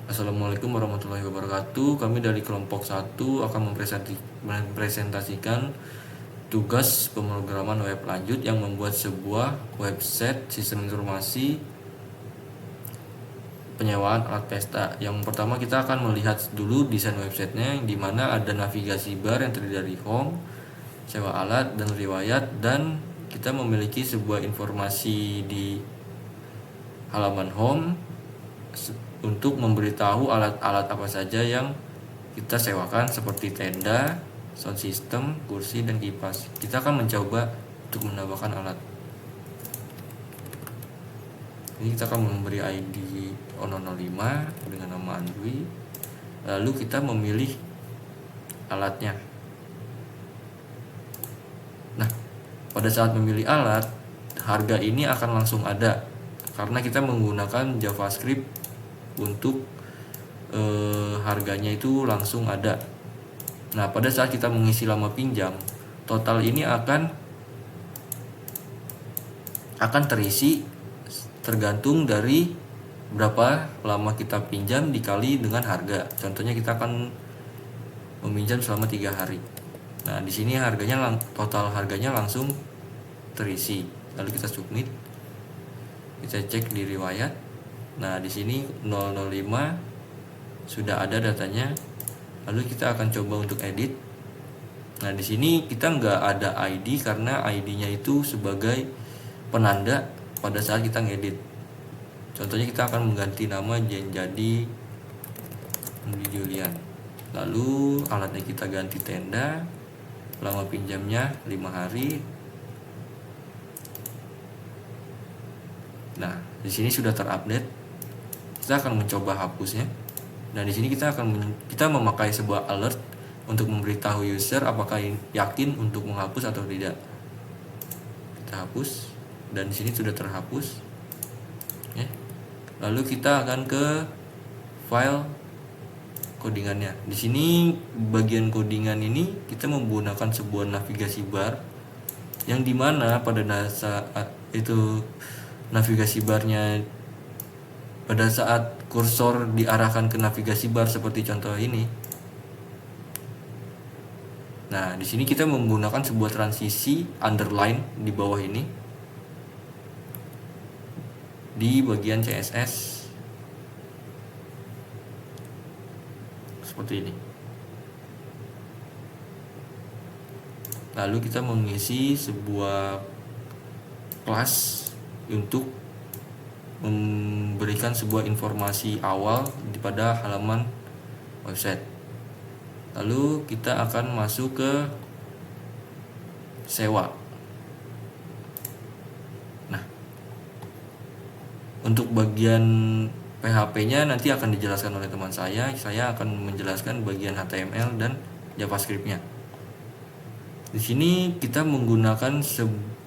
Assalamualaikum warahmatullahi wabarakatuh. Kami dari kelompok 1 akan mempresentasikan tugas pemrograman web lanjut yang membuat sebuah website sistem informasi penyewaan alat pesta. Yang pertama kita akan melihat dulu desain websitenya, di mana ada navigasi bar yang terdiri dari home, sewa alat, dan riwayat, dan kita memiliki sebuah informasi di halaman home untuk memberitahu alat-alat apa saja yang kita sewakan seperti tenda, sound system, kursi, dan kipas. Kita akan mencoba untuk menambahkan alat. Ini kita akan memberi ID Ono05 dengan nama Andwi. Lalu kita memilih alatnya. Nah, pada saat memilih alat, harga ini akan langsung ada karena kita menggunakan JavaScript untuk harganya itu langsung ada. Nah, pada saat kita mengisi lama pinjam, total ini akan terisi tergantung dari berapa lama kita pinjam dikali dengan harga. Contohnya kita akan meminjam selama 3 hari. Nah, di sini harganya total harganya langsung terisi. Lalu kita submit. Kita cek di riwayat. Nah, di sini 005 sudah ada datanya. Lalu kita akan coba untuk edit. Nah, di sini kita nggak ada ID karena ID-nya itu sebagai penanda pada saat kita ngedit. Contohnya kita akan mengganti nama jadi Julian. Lalu alatnya kita ganti tenda. Lama pinjamnya 5 hari. Nah, di sini sudah terupdate. Kita akan mencoba hapusnya. Nah, di sini kita memakai sebuah alert untuk memberitahu user apakah yakin untuk menghapus atau tidak. Kita hapus dan di sini sudah terhapus. Ya. Lalu kita akan ke file codingannya. Di sini bagian codingan ini kita menggunakan sebuah navigasi bar yang dimana pada saat itu navigasi barnya pada saat kursor diarahkan ke navigasi bar seperti contoh ini. Nah, di sini kita menggunakan sebuah transisi underline di bawah ini di bagian CSS seperti ini. Lalu kita mengisi sebuah kelas untuk memberikan sebuah informasi awal pada halaman website. Lalu kita akan masuk ke sewa. Nah, untuk bagian PHP-nya nanti akan dijelaskan oleh teman saya. Saya akan menjelaskan bagian HTML dan JavaScript-nya. Di sini kita menggunakan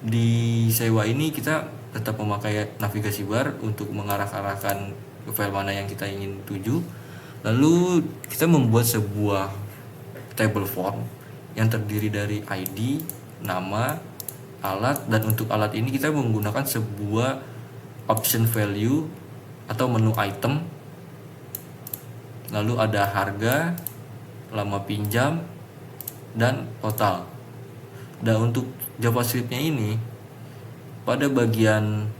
di sewa ini kita tetap memakai navigasi bar untuk mengarahkan ke file mana yang kita ingin tuju. Lalu kita membuat sebuah table form yang terdiri dari ID, nama, alat, dan untuk alat ini kita menggunakan sebuah option value atau menu item. Lalu ada harga, lama pinjam, dan total. Dan untuk JavaScript-nya ini pada bagian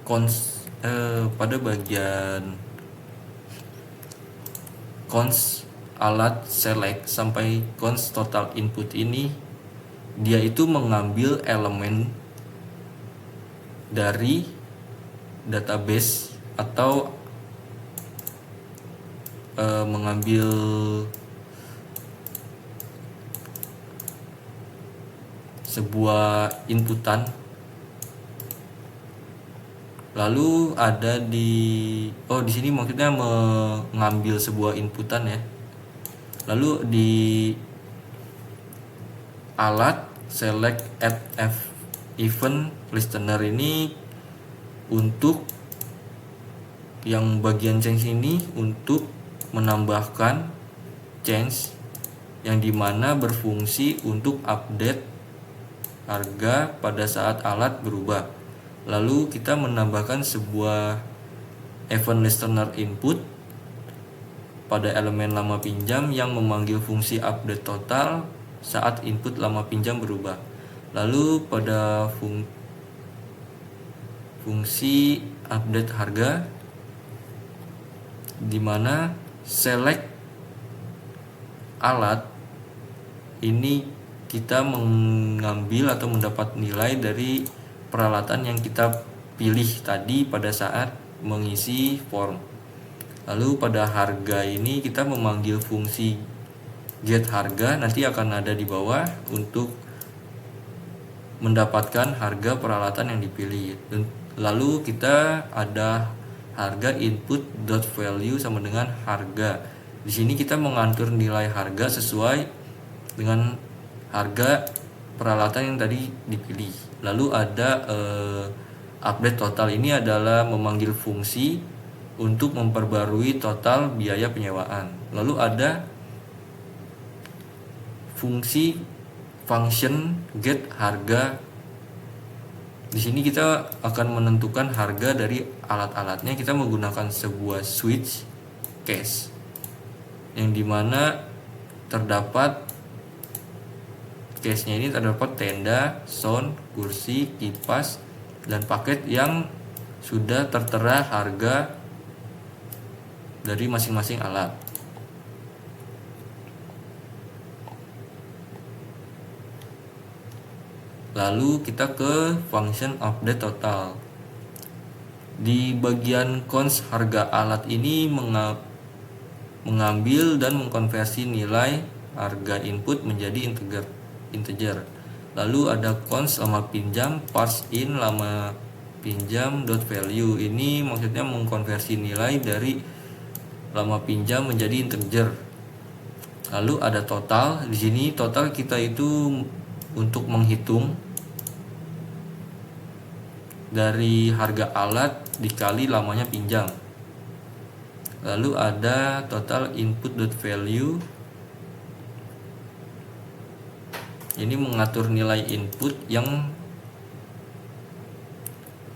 cons alat select sampai cons total input ini, dia itu mengambil elemen dari database atau mengambil sebuah inputan. Lalu ada di sini maksudnya mengambil sebuah inputan ya. Lalu di alat select add event listener ini untuk yang bagian change ini untuk menambahkan change yang dimana berfungsi untuk update harga pada saat alat berubah. Lalu kita menambahkan sebuah event listener input pada elemen lama pinjam yang memanggil fungsi update total saat input lama pinjam berubah. Lalu pada fungsi update harga, di mana select alat ini kita mengambil atau mendapat nilai dari peralatan yang kita pilih tadi pada saat mengisi form. Lalu pada harga ini kita memanggil fungsi get harga, nanti akan ada di bawah untuk mendapatkan harga peralatan yang dipilih. Lalu kita ada harga input dot value sama dengan harga. Di sini kita mengatur nilai harga sesuai dengan harga peralatan yang tadi dipilih. Lalu ada update total, ini adalah memanggil fungsi untuk memperbarui total biaya penyewaan. Lalu ada fungsi function get harga. Di sini kita akan menentukan harga dari alat-alatnya. Kita menggunakan sebuah switch case yang dimana terdapat case-nya ini terdapat tenda, sound, kursi, kipas, dan paket yang sudah tertera harga dari masing-masing alat. Lalu kita ke function update total. Di bagian cons harga alat ini mengambil dan mengkonversi nilai harga input menjadi integer. Lalu ada cons lama pinjam, parse in lama pinjam dot value. Ini maksudnya mengkonversi nilai dari lama pinjam menjadi integer. Lalu ada total. Di sini total kita itu untuk menghitung dari harga alat dikali lamanya pinjam. Lalu ada total input dot value. Ini mengatur nilai input yang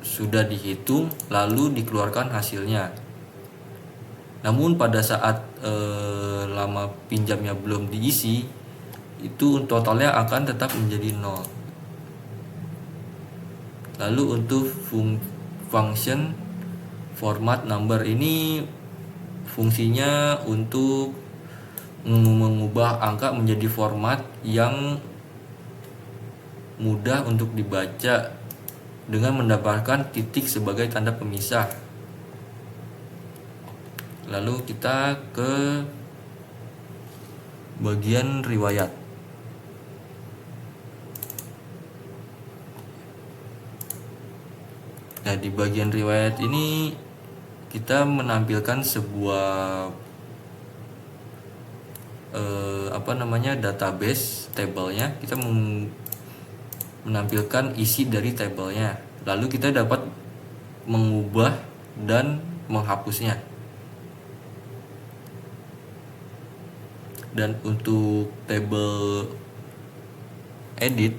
sudah dihitung lalu dikeluarkan hasilnya. Namun pada saat lama pinjamnya belum diisi, itu totalnya akan tetap menjadi 0. Lalu untuk function format number, ini fungsinya untuk mengubah angka menjadi format yang mudah untuk dibaca dengan mendapatkan titik sebagai tanda pemisah. Lalu kita ke bagian riwayat. Nah, di bagian riwayat ini kita menampilkan sebuah database tabelnya. Kita menampilkan isi dari tabelnya. Lalu kita dapat mengubah dan menghapusnya. Dan untuk tabel edit,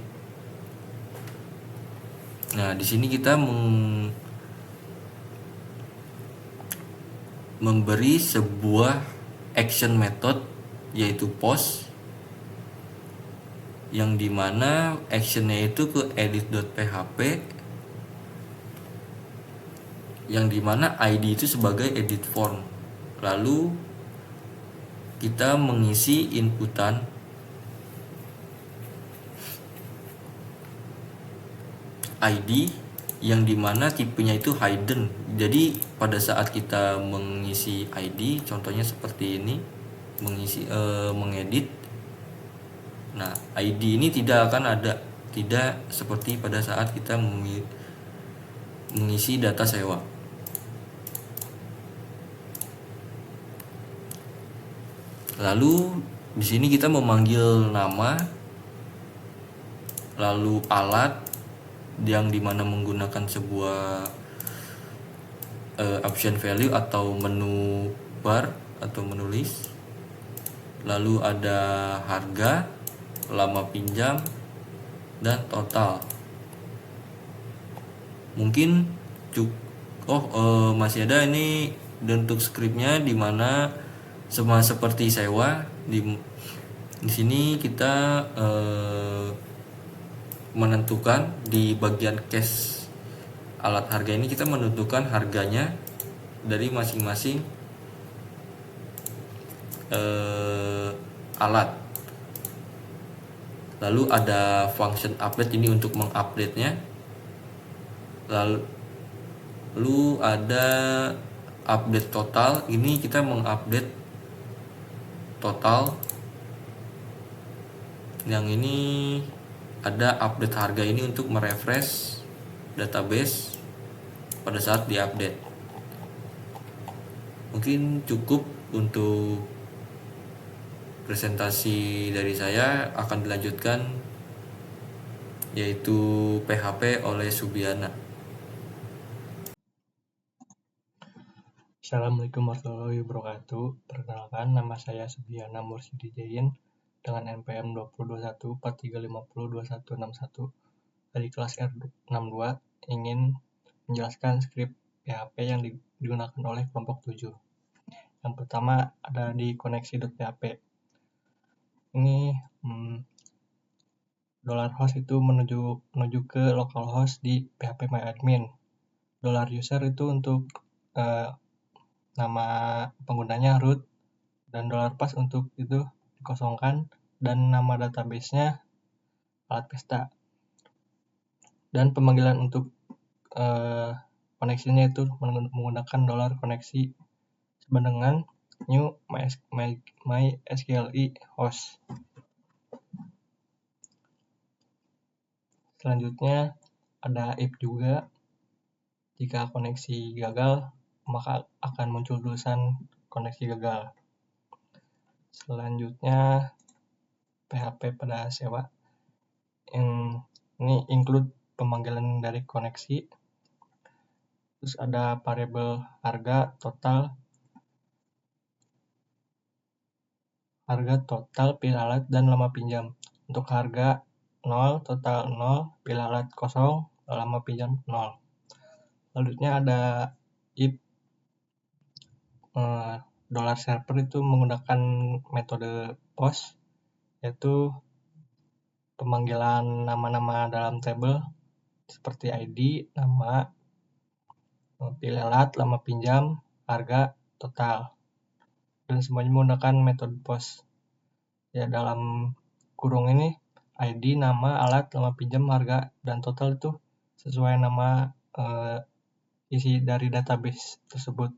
nah di sini kita memberi sebuah action method yaitu post, yang dimana actionnya itu ke edit.php, yang dimana ID itu sebagai edit form. Lalu kita mengisi inputan ID yang dimana tipenya itu hidden. Jadi pada saat kita mengisi ID, contohnya seperti ini, mengedit, nah ID ini tidak akan ada, tidak seperti pada saat kita mengisi data sewa. Lalu di sini kita memanggil nama, lalu alat yang dimana menggunakan sebuah option value atau menu bar atau menulis. Lalu ada harga, lama pinjam, dan total. Mungkin masih ada ini bentuk skripnya, di mana sama seperti sewa di sini kita menentukan di bagian cash alat harga ini, kita menentukan harganya dari masing-masing alat. Lalu ada function update ini untuk mengupdate-nya. Lalu ada update total, ini kita mengupdate total. Yang ini ada update harga ini untuk merefresh database pada saat diupdate. Mungkin cukup untuk presentasi dari saya. Akan dilanjutkan yaitu PHP oleh Subiana. Assalamualaikum warahmatullahi wabarakatuh. Perkenalkan, nama saya Subiana Mursidi Jain dengan NPM 202143502161 dari kelas R62 ingin menjelaskan skrip PHP yang digunakan oleh kelompok 7. Yang pertama ada di koneksi.php. Ini $host itu menuju ke localhost di phpMyAdmin. $user itu untuk nama penggunanya root, dan $pass untuk itu dikosongkan, dan nama database-nya alat pesta. Dan pemanggilan untuk koneksinya itu menggunakan $koneksi sama dengan new mysqli host. Selanjutnya ada if juga. Jika koneksi gagal, maka akan muncul tulisan koneksi gagal. Selanjutnya PHP pada sewa. Ini include pemanggilan dari koneksi. Terus ada variabel harga total pilih alat dan lama pinjam. Untuk harga 0, total 0, pilih alat kosong, lama pinjam 0. Selanjutnya ada if $server itu menggunakan metode post, yaitu pemanggilan nama-nama dalam tabel seperti ID, nama, pilih alat, lama pinjam, harga, total, dan semuanya menggunakan metode post. Ya, dalam kurung ini ID, nama, alat, lama pinjam, harga, dan total itu sesuai nama isi dari database tersebut.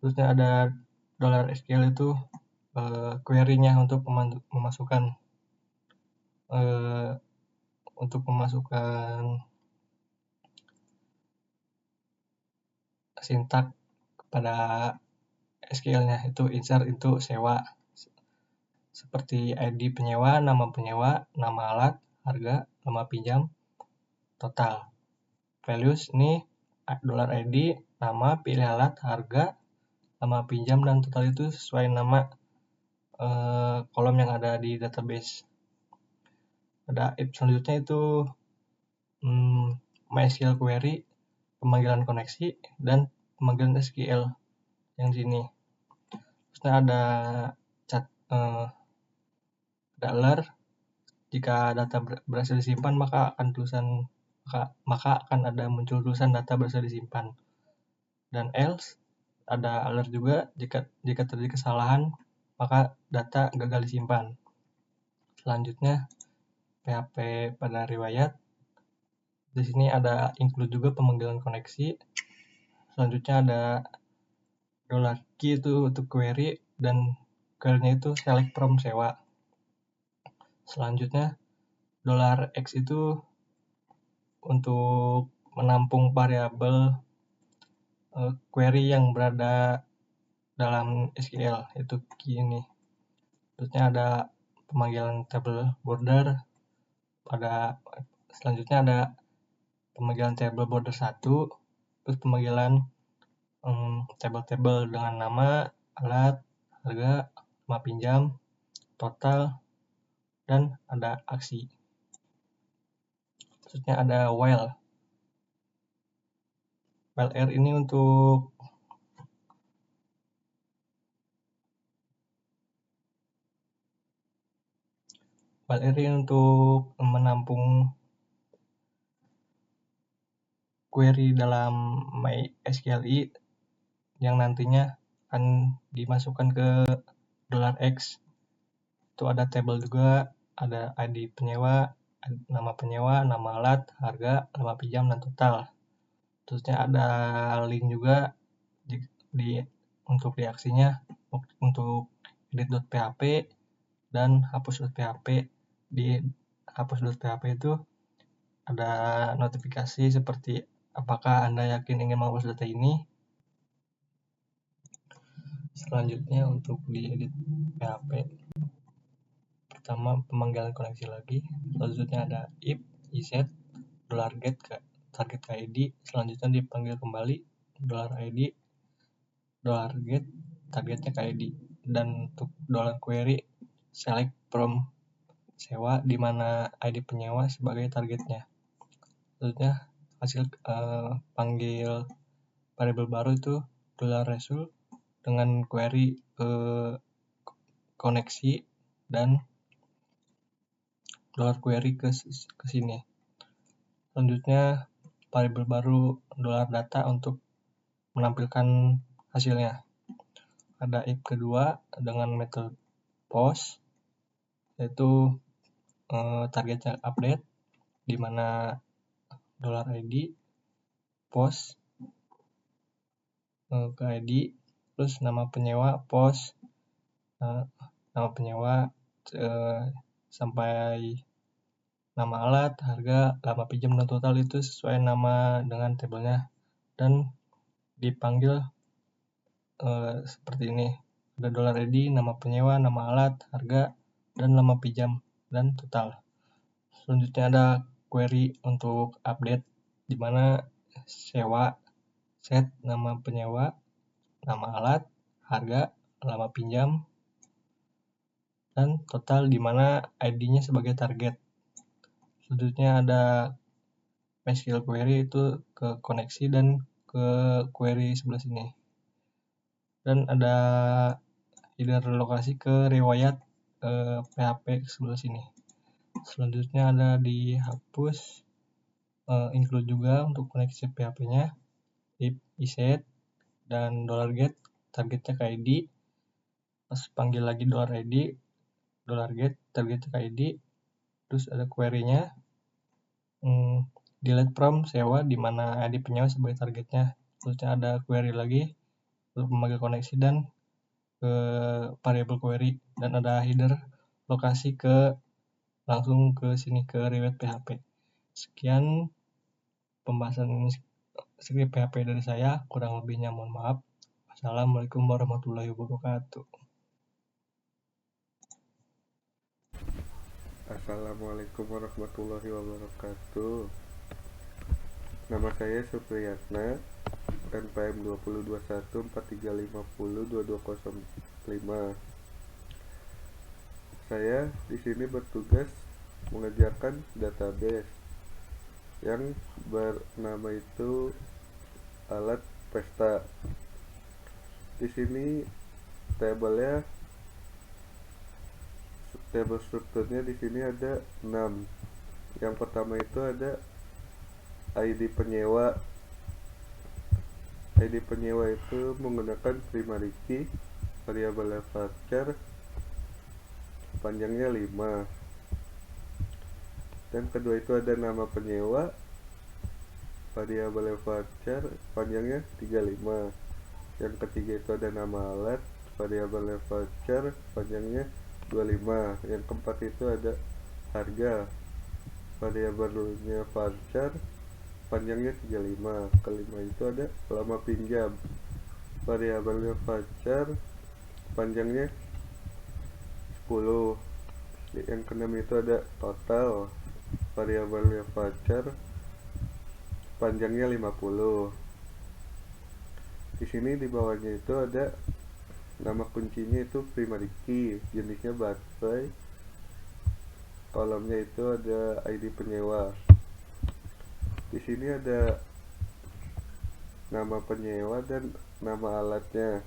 Terusnya ada $SQL itu query-nya untuk memasukkan sintak kepada SQL-nya, itu insert itu sewa, seperti ID penyewa, nama alat, harga, lama pinjam, total. Values ini $ID, nama, pilih alat, harga, lama pinjam, dan total itu sesuai nama kolom yang ada di database. Ada if selanjutnya itu MySQL query, pemanggilan koneksi, dan pemanggilan SQL yang di sini. Terus ada alert. Jika data berhasil disimpan, maka akan ada muncul tulisan data berhasil disimpan. Dan else ada alert juga, jika terjadi kesalahan maka data gagal disimpan. Selanjutnya PHP pada riwayat. Di sini ada include juga pemanggilan koneksi. Selanjutnya ada $key itu untuk query, dan query-nya itu select from sewa. Selanjutnya $X itu untuk menampung variabel query yang berada dalam SQL, itu key ini. Terusnya ada pemanggilan table border. Selanjutnya ada pemanggilan table border 1, terus pemanggilan table dengan nama, alat, harga, lama pinjam, total, dan ada aksi. Selanjutnya ada while. File R ini untuk menampung query dalam MySQLi yang nantinya akan dimasukkan ke $X. Itu ada tabel juga, ada ID penyewa, nama penyewa, nama alat, harga, lama pinjam, dan total. Terusnya ada link juga untuk reaksinya, untuk edit.php dan hapus.php. Di hapus.php itu ada notifikasi seperti apakah Anda yakin ingin menghapus data ini. Selanjutnya untuk di edit PHP, pertama pemanggilan koneksi lagi, selanjutnya ada if, iset, $get target ke ID, selanjutnya dipanggil kembali $id, $get targetnya ke ID, dan untuk $query select from sewa di mana ID penyewa sebagai targetnya. Selanjutnya hasil panggil variabel baru itu $result dengan query koneksi dan $query ke sini. Selanjutnya variabel baru $data untuk menampilkan hasilnya. Ada if kedua dengan metode post, yaitu targetnya update di mana $id post ke ID, terus nama penyewa post nama penyewa sampai nama alat, harga, lama pinjam, dan total itu sesuai nama dengan tabelnya, dan dipanggil seperti ini. Ada $id, nama penyewa, nama alat, harga, dan lama pinjam, dan total. Selanjutnya ada query untuk update di mana sewa, set nama penyewa, nama alat, harga, lama pinjam, dan total di mana ID-nya sebagai target. Selanjutnya ada MySQL query itu ke koneksi dan ke query sebelah sini. Dan ada header lokasi ke riwayat PHP sebelah sini. Selanjutnya ada dihapus include juga untuk koneksi PHP-nya, if, iset, dan $get targetnya ke ID. Pas panggil lagi $id, $get targetnya ke ID. Terus ada query-nya delete from sewa di mana ID penyewa sebagai targetnya. Terusnya ada query lagi untuk memanggil koneksi dan ke variable query, dan ada header lokasi langsung ke sini ke riwayat PHP. Sekian pembahasan script PHP dari saya, kurang lebihnya mohon maaf. Assalamualaikum warahmatullahi wabarakatuh. Assalamualaikum warahmatullahi wabarakatuh. Nama saya Supriyatna, NPM 202143502205. Saya di sini bertugas mengerjakan database yang bernama itu alat pesta. Di sini tabel strukturnya di sini ada 6. Yang pertama itu ada ID penyewa. ID penyewa itu menggunakan primary key, variabel varchar, panjangnya 5. Dan kedua itu ada nama penyewa, variabel varchar, panjangnya 35. Yang ketiga itu ada nama alat, variabel varchar, panjangnya 25. Yang keempat itu ada harga, variabelnya varchar, panjangnya 35. Kelima itu ada lama pinjam, variabelnya varchar, panjangnya 10. Yang keenam itu ada total, variabelnya varchar, panjangnya 50. Di sini di bawahnya itu ada nama kuncinya itu primary key, jenisnya baterai. Kolomnya itu ada ID penyewa. Di sini ada nama penyewa dan nama alatnya.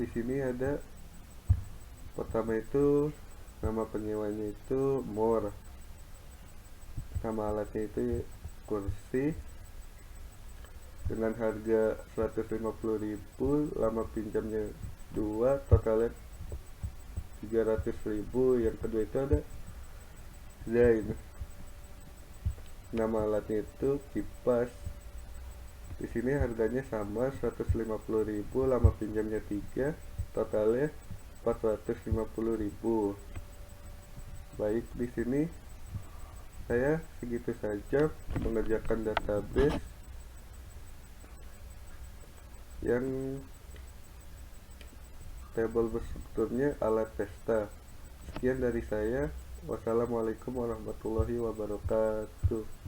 Di sini ada pertama itu nama penyewanya itu more, nama alatnya itu kursi dengan harga 150.000, lama pinjamnya 2, totalnya 300.000. Yang kedua itu ada Zain, nama alatnya itu kipas. Di sini harganya sama 150.000, lama pinjamnya 3, totalnya 450.000. Baik, di sini saya segitu saja mengerjakan database yang tabel berstrukturnya alat pesta. Sekian dari saya. Wassalamualaikum warahmatullahi wabarakatuh.